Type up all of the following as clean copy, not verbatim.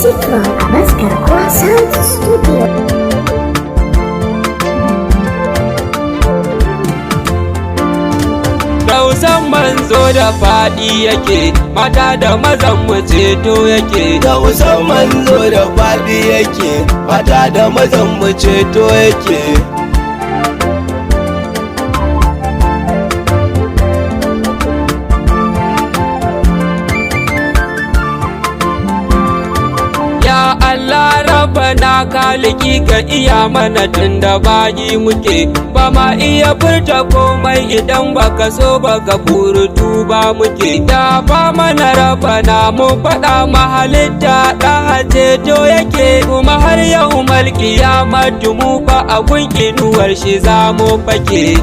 Music from Ahababu Sound Studio. Tausan manzo da Fadiyake, mata da mazan mu ceto yake. Tausan manzo da Fadiyake, mata da mazan mu ceto yake. Ya Allah Rabbana kaliki ka iya mana tunda bayi muke, ba ma iya furta komai idan baka so baka furutu ba muke. Da ba mana Rabbana mu faɗa mahalitta ɗa ceto yake, kuma har yau malkiyamatu mu ba a gun inuwar shi za mu fake.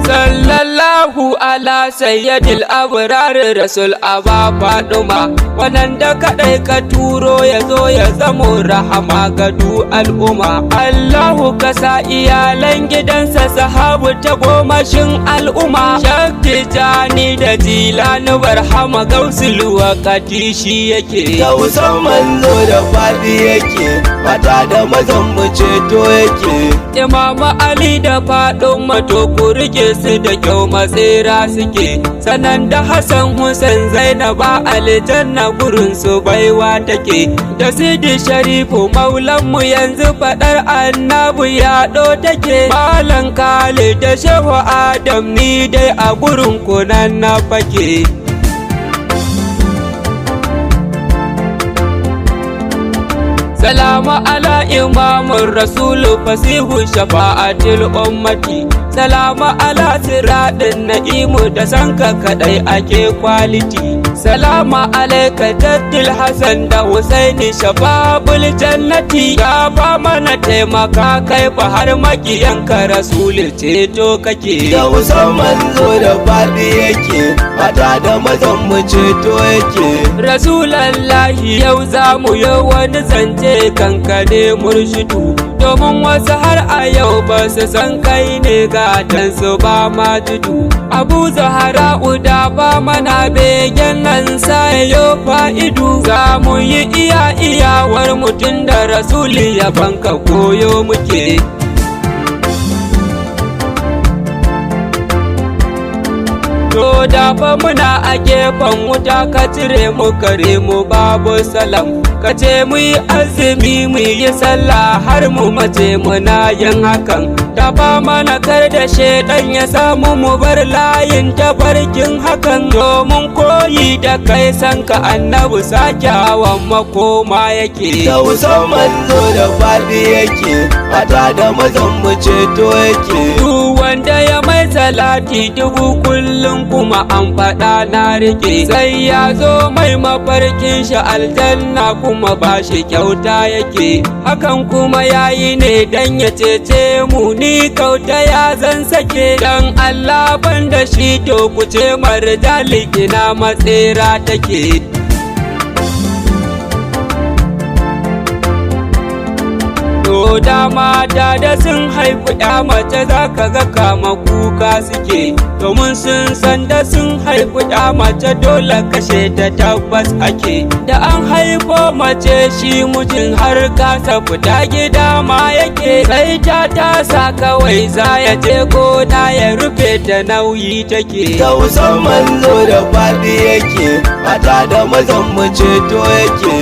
Sallallahu ala sayyidil abrar rasul aba faduma, wannan da kadai ka turo ya zo ya zamo rahama ga du al'umma. Allahu ka sa iyalan gidansa sahabu ta gomashin al'umma. Shakti jani da jilani barhama gausul wakati shi yake. Tausan manzo da Fadiyake, mata da mazan mu ceto yake. Imama Ali da Faduma to ku rike su da kyau matsira suke, sanan da Hassan Hussein Zainaba aljanna gurin su baiwa take. Da Sidi Sharifu maulan mu yanzu fadar annabu yaɗo take. Malam Khalid da Shehu Adam ni dai a gurin kunan na fake. Salamu ala imamun rasulu fasihu shafa'atil ummati. Salamu ala siradin na'imu da sanka kadai ake kwaliti. Salamu alaika jaddil Hassan da Husaini shababul jannati. Ya ba mana taimaka kai fa har makiyanka rasul ceto kake. Tausan manzo da Fadiyake, mata da mazan mu ceto yake. Rasulallahi yau za mu yi wani zance kankane murshidu, domin wasu har a yau ba su san kai ne gatansu ba ma tudu. Abu Zahara uda ba mana begen nan sayo fa'idu, za mu yi iyawar mutum da rasuli ya banka koyo muke. To da fa muna a gefen wuta ka cire mu kare mu babu salam, ka ce mu yi azumi mu yi sallah har mu mace muna yin hakan. Da fa mana kar da shedan ya samu mu bar layin tafarkin hakan, domin koyi da kai san ka annabi sakyawan makoma yake. Tausan manzo da Fadiyake, mata da mazan mu ceto yake. Duk wanda ya mai salati dubu kullum kuma an faɗa na rike, sai ya zo mai mafarkin shi aljanna kuma ba shi kyauta yake. Hakan kuma yayi ne dan ya cece mu, ni kauta ya zan sake. Dan Allah ban da shi to ku ce marjali kina matsera take. To da mata da sun haifu ya mace za ka ga kama kuka suke, domin sun san da sun haifu ya mace dole kashe ta tabbas ake. Da an haifo mace shi mutum har kasa fita gida ma yake, sai ta tasa kawai za ya je gona ya rufe ta nauyi take. Tausan manzo da Fadiyake, mata da mazan mu ceto yake.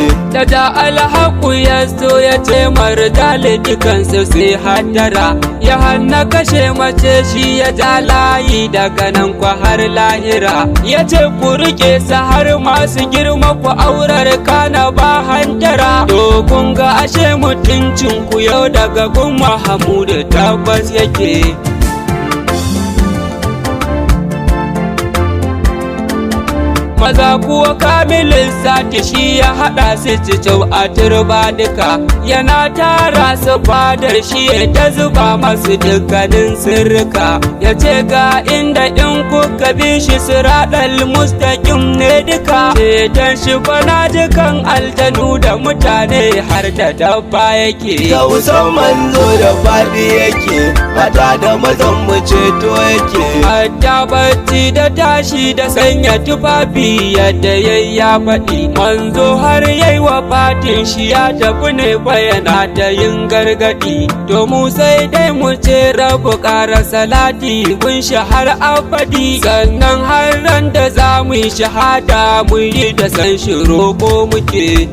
Da alhaku ya so ya ce marjali dukansu sai haddara, ya hanna kashe mace shi ya ja layi daga nan kwa har lahira. Ya ce ku rike sa har masu girma ku aurar kana ba hantara. To kun ga ashe mutuncin ku yau daga gun Mahamudu tabbas yake. maza kuwa kamilin sati shi ya haɗa su cicau a turba duka, yana tara su fadar shi ya ta zuba masu dukkanin sirrika, ya ce ga inda in kuka bi shi siraɗal mustaƙim ne duka, ceton shi bana dukan aljanu da mutane har da dabba yake. Tausan manzo da faɗi yake, mata da mazan mu ceto yake. Hatta bacci da tashi da sanya tufafi yadda ya faɗi, manzo har yayi wa fatin shi ya tafi ne bayana ta yin gargaɗi. To mu sai dai mu ce rabu ƙara salati kun shi har abadi, sannan har ran da za mu yi shahada mu yi da san shi roƙo muke.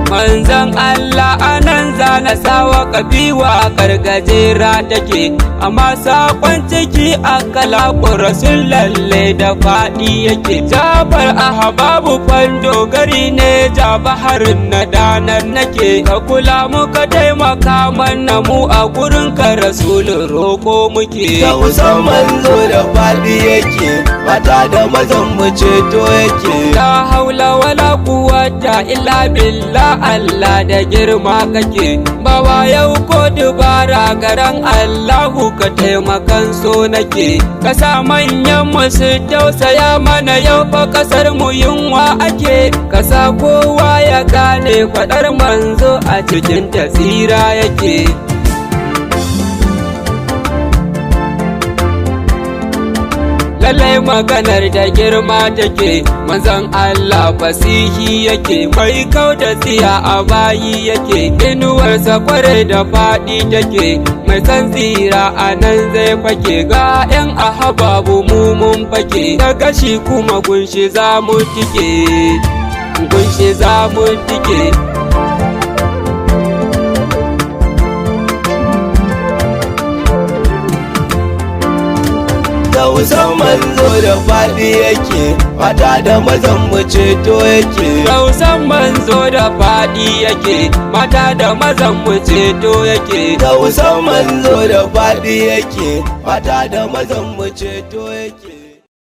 Manzan Allah anan zana sawa kabiwa gargajera take, amma sakon ciki a kalaƙurasun lalle da faɗi yake. Jafar Ahababu Pandogari ne Jafarin na danar nake, ka kula muka taimaka mana mu a gurin ka rasulun roƙo muke. Tausan manzo da faɗi yake, mata da mazan mu ceto yake. La haula wala quwwata illa billah, Allah da girma kake, bawa yau ko dubara garan Allahu ka taimakan so nake, ka sa manyan mu su tausaya mana yau fa kasar mu yunwa ake, ka sa kowa ya gane faɗar manzo a cikin tasira yake. Lallai maganar da girma take, manzon Allah fasihi yake, mai kau da tsiya a bayi yake, inuwarsa kware da faɗi take, mai san tsira a nan zai fake, ga 'yan ahababu mu mun fake, da gashi kuma gunshi za mu tike, gunshi za mu tike. Tausan manzo da faɗi yake, mata da mazan mu ceto yake. Tausan manzo da faɗi yake, mata da mazan mu ceto yake. Tausan manzo da faɗi yake, mata da mazan mu ceto yake.